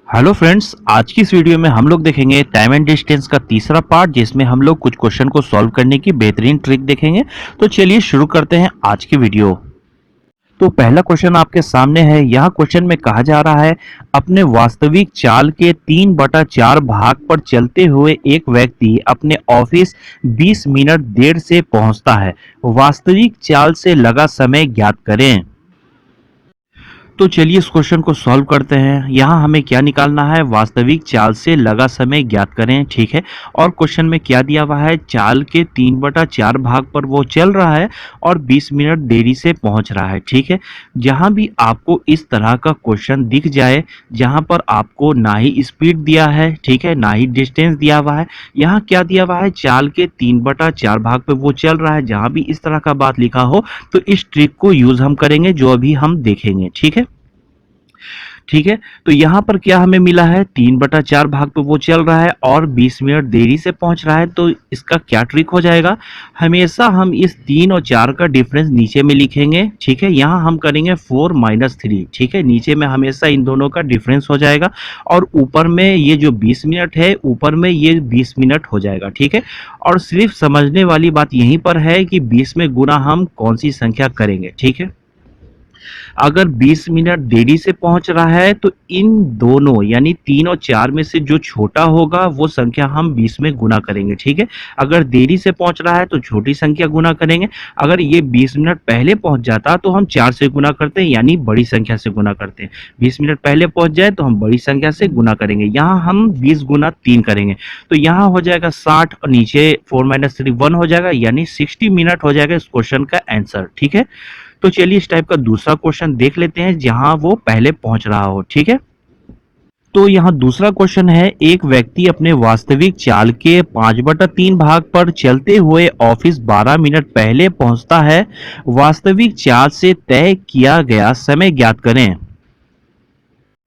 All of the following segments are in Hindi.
हेलो फ्रेंड्स, आज की इस वीडियो में हम लोग देखेंगे टाइम एंड डिस्टेंस का तीसरा पार्ट, जिसमें हम लोग कुछ क्वेश्चन को सॉल्व करने की बेहतरीन ट्रिक देखेंगे। तो चलिए शुरू करते हैं आज की वीडियो। तो पहला क्वेश्चन आपके सामने है। यह क्वेश्चन में कहा जा रहा है, अपने वास्तविक चाल के 3/4 भाग पर चलते हुए एक व्यक्ति अपने ऑफिस 20 मिनट देर से पहुंचता है। वास्तविक चाल से लगा समय ज्ञात करें। तो चलिए इस क्वेश्चन को सॉल्व करते हैं। यहाँ हमें क्या निकालना है, वास्तविक चाल से लगा समय ज्ञात करें। ठीक है, और क्वेश्चन में क्या दिया हुआ है, चाल के 3/4 भाग पर वो चल रहा है और 20 मिनट देरी से पहुंच रहा है। ठीक है, जहाँ भी आपको इस तरह का क्वेश्चन दिख जाए, जहाँ पर आपको ना ही स्पीड दिया है, ठीक है, ना ही डिस्टेंस दिया हुआ है, यहाँ क्या दिया हुआ है, चाल के 3/4 भाग पे वो चल रहा है, जहाँ भी इस तरह का बात लिखा हो तो इस ट्रिक को यूज हम करेंगे, जो अभी हम देखेंगे। ठीक है, ठीक है, तो यहाँ पर क्या हमें मिला है, 3/4 भाग पे वो चल रहा है और 20 मिनट देरी से पहुंच रहा है। तो इसका क्या ट्रिक हो जाएगा, हमेशा हम इस 3 और 4 का डिफरेंस नीचे में लिखेंगे। ठीक है, यहाँ हम करेंगे 4 - 3। ठीक है, नीचे में हमेशा इन दोनों का डिफरेंस हो जाएगा और ऊपर में ये जो 20 मिनट है, ऊपर में ये 20 मिनट हो जाएगा। ठीक है, और सिर्फ समझने वाली बात यहीं पर है कि 20 में गुना हम कौन सी संख्या करेंगे। ठीक है, अगर 20 मिनट देरी से पहुंच रहा है तो इन दोनों यानी 3 और 4 में से जो छोटा होगा वो संख्या हम 20 में गुना करेंगे। ठीक है, अगर देरी से पहुंच रहा है तो छोटी संख्या गुना करेंगे। अगर ये 20 मिनट पहले पहुंच जाता तो हम 4 से गुना करते हैं, यानी बड़ी संख्या से गुना करते हैं। 20 मिनट पहले पहुंच जाए तो हम बड़ी संख्या से गुना करेंगे। यहाँ हम 20 गुना 3 करेंगे तो यहाँ हो जाएगा 60 और नीचे 4 - 3 1 हो जाएगा, यानी 60 मिनट हो जाएगा इस क्वेश्चन का आंसर। ठीक है, तो चलिए इस टाइप का दूसरा क्वेश्चन देख लेते हैं जहां वो पहले पहुंच रहा हो। ठीक है, तो यहाँ दूसरा क्वेश्चन है, एक व्यक्ति अपने वास्तविक चाल के 5/3 भाग पर चलते हुए ऑफिस 12 मिनट पहले पहुंचता है। वास्तविक चाल से तय किया गया समय ज्ञात करें।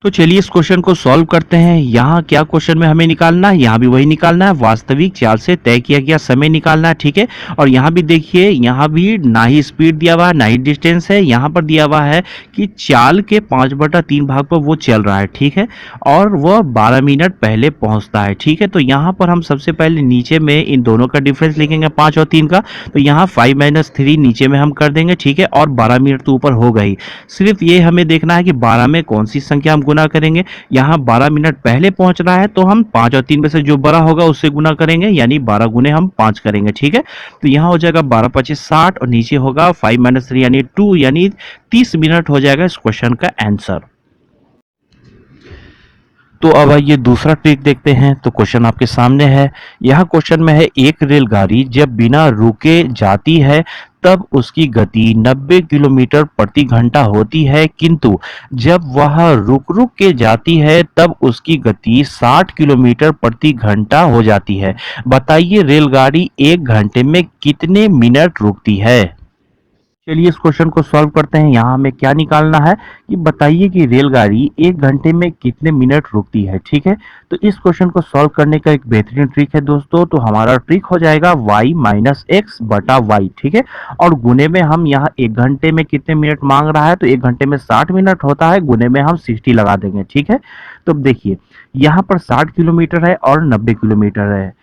तो चलिए इस क्वेश्चन को सॉल्व करते हैं। यहाँ क्या क्वेश्चन में हमें निकालना है, यहाँ भी वही निकालना है, वास्तविक चाल से तय किया गया समय निकालना है। ठीक है, और यहाँ भी देखिए, यहाँ भी ना ही स्पीड दिया हुआ है ना ही डिस्टेंस है। यहाँ पर दिया हुआ है कि चाल के 5/3 भाग पर वो चल रहा है। ठीक है, और वह 12 मिनट पहले पहुंचता है। ठीक है, तो यहाँ पर हम सबसे पहले नीचे में इन दोनों का डिफरेंस लिखेंगे, 5 और 3 का। तो यहाँ 5 - 3 नीचे में हम कर देंगे। ठीक है, और 12 मिनट तो ऊपर हो गई। सिर्फ ये हमें देखना है कि 12 में कौन सी संख्या हम गुना करेंगे। यहाँ 12 मिनट पहले पहुंच रहा है तो हम 5 और 3 में से जो बड़ा होगा उससे गुना करेंगे, यानी 12 गुने हम 5 करेंगे। ठीक है, तो यहाँ हो जाएगा 12 × 25 = 60 और नीचे होगा 5 - 3 यानी 2, यानी 30 मिनट हो जाएगा इस क्वेश्चन का आंसर। तो अब आइए दूसरा ट्रिक देखते हैं। तो क्वेश्चन आपके सामने है। यह क्वेश्चन में है, एक रेलगाड़ी जब बिना रुके जाती है तब उसकी गति 90 किलोमीटर प्रति घंटा होती है, किंतु जब वह रुक रुक के जाती है तब उसकी गति 60 किलोमीटर प्रति घंटा हो जाती है। बताइए रेलगाड़ी 1 घंटे में कितने मिनट रुकती है। चलिए इस क्वेश्चन को सॉल्व करते हैं। यहाँ हमें क्या निकालना है कि बताइए कि रेलगाड़ी 1 घंटे में कितने मिनट रुकती है। ठीक है, तो इस क्वेश्चन को सॉल्व करने का एक बेहतरीन ट्रिक है दोस्तों। तो हमारा ट्रिक हो जाएगा y - x/y। ठीक है, और गुने में हम यहाँ 1 घंटे में कितने मिनट मांग रहा है, तो 1 घंटे में 60 मिनट होता है, गुने में हम 60 लगा देंगे। ठीक है, तो देखिए यहाँ पर 60 किलोमीटर है और 90 किलोमीटर है।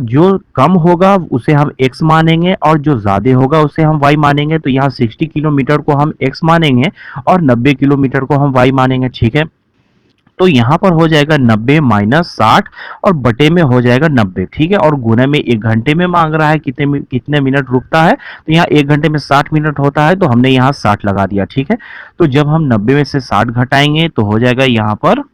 जो कम होगा उसे हम x मानेंगे और जो ज्यादा होगा उसे हम y मानेंगे। तो यहाँ 60 किलोमीटर को हम x मानेंगे और 90 किलोमीटर को हम y मानेंगे। ठीक है, तो यहाँ पर हो जाएगा 90 - 60 और बटे में हो जाएगा 90। ठीक है, और गुना में 1 घंटे में मांग रहा है कितने मिनट रुकता है, तो यहाँ 1 घंटे में 60 मिनट होता है तो हमने यहाँ 60 लगा दिया। ठीक है, तो जब हम 90 में से 60 घटाएंगे तो हो जाएगा यहाँ पर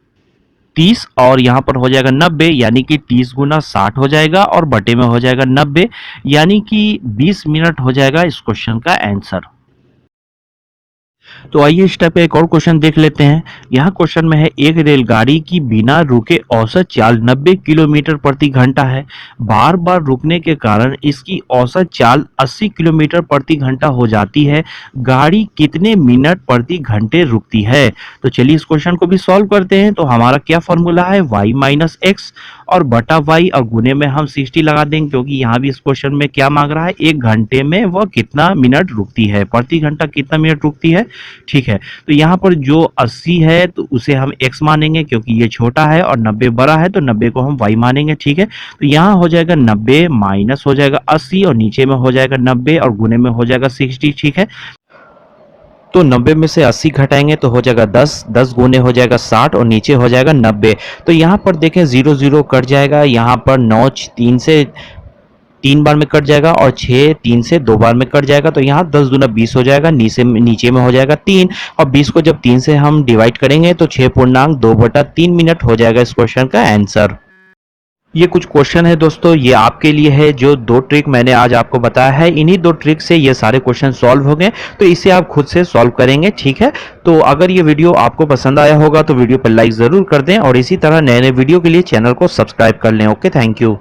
30 और यहाँ पर हो जाएगा 90, यानी कि 30 गुना 60 हो जाएगा और बटे में हो जाएगा 90, यानी कि 20 मिनट हो जाएगा इस क्वेश्चन का आंसर। तो आइए इस टाइप का एक और क्वेश्चन देख लेते हैं। यहाँ क्वेश्चन में है, एक रेलगाड़ी की बिना रुके औसत चाल 90 किलोमीटर प्रति घंटा है। बार बार रुकने के कारण इसकी औसत चाल 80 किलोमीटर प्रति घंटा हो जाती है। गाड़ी कितने मिनट प्रति घंटे रुकती है। तो चलिए इस क्वेश्चन को भी सॉल्व करते हैं। तो हमारा क्या फॉर्मूला है, y - x, और बटा वाई और गुने में हम 60 लगा देंगे, क्योंकि यहाँ भी इस क्वेश्चन में क्या मांग रहा है, 1 घंटे में वह कितना मिनट रुकती है, प्रति घंटा कितना मिनट रुकती है। ठीक है, तो यहाँ पर जो 80 है तो उसे हम x मानेंगे क्योंकि ये छोटा है, और 90 बड़ा है तो 90 को हम y मानेंगे। ठीक है, तो यहाँ हो जाएगा 90 माइनस हो जाएगा 80 और नीचे में हो जाएगा 90 और गुने में हो जाएगा 60। ठीक है, तो 90 में से 80 घटाएंगे तो हो जाएगा 10, 10 गुने हो जाएगा 60 और नीचे हो जाएगा 90। तो यहाँ पर देखें 0 0 कट जाएगा, यहाँ पर 9 3 से 3 बार में कट जाएगा और 6 3 से 2 बार में कट जाएगा। तो यहाँ 10 दूना 20 हो जाएगा, नीचे में हो जाएगा 3 और 20 को जब 3 से हम डिवाइड करेंगे तो 6.2/3 मिनट हो जाएगा इस क्वेश्चन का आंसर। ये कुछ क्वेश्चन है दोस्तों, ये आपके लिए है। जो 2 ट्रिक मैंने आज आपको बताया है, इन्हीं 2 ट्रिक से ये सारे क्वेश्चन सॉल्व हो गए, तो इसे आप खुद से सॉल्व करेंगे। ठीक है, तो अगर ये वीडियो आपको पसंद आया होगा तो वीडियो पर लाइक जरूर कर दें और इसी तरह नए नए वीडियो के लिए चैनल को सब्सक्राइब कर लें। Okay, thank you.